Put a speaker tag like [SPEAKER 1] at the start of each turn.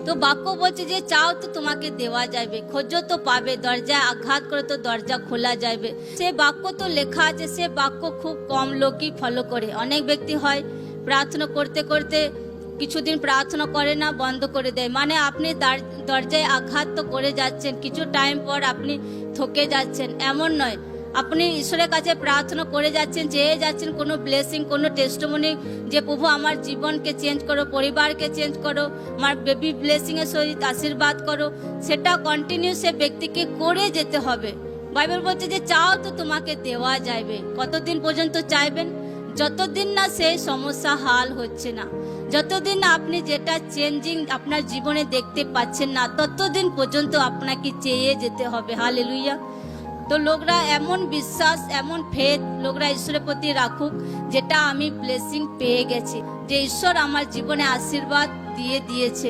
[SPEAKER 1] তো বাক্য বলছে যে চাও তো তোমাকে দেওয়া যাবে, খোঁজো তো পাবে, দরজায় আঘাত করে তো দরজা খোলা যাবে। সে বাক্য তো লেখা আছে, সে বাক্য খুব কম লোকই ফলো করে। অনেক ব্যক্তি হয় প্রার্থনা করতে করতে কিছুদিন প্রার্থনা করে না, বন্ধ করে দেয়। মানে আপনি দরজায় আঘাত তো করে যাচ্ছেন, কিছু টাইম পর আপনি থকে যাচ্ছেন, এমন নয়। আপনি ঈশ্বরের কাছে প্রার্থনা করে যাচ্ছেন, চেয়ে যাচ্ছেন কোনো ব্লেসিং, কোনো টেস্টিমনি, যে প্রভু আমার জীবনকে চেঞ্জ করো, পরিবারকে চেঞ্জ করো, আমার বেবি ব্লেসিং এর সহিত আশীর্বাদ করো। সেটা কন্টিনিউ সে ব্যক্তিকে করে যেতে হবে। বাইবেল বলছে যে চাও তো তোমাকে দেওয়া যাবে। কতদিন পর্যন্ত চাইবেন? যতদিন না সেই সমস্যা হাল হচ্ছে না, যতদিন না আপনি যেটা চেঞ্জিং আপনার জীবনে দেখতে পাচ্ছেন না, ততদিন পর্যন্ত আপনাকে চেয়ে যেতে হবে। হালেলুয়া। তো লোকরা এমন বিশ্বাস, এমন ফেথ লোকরা ঈশ্বরের প্রতি রাখুক, যেটা আমি ব্লেসিং পেয়ে গেছি, যে ঈশ্বর আমার জীবনে আশীর্বাদ দিয়ে দিয়েছে।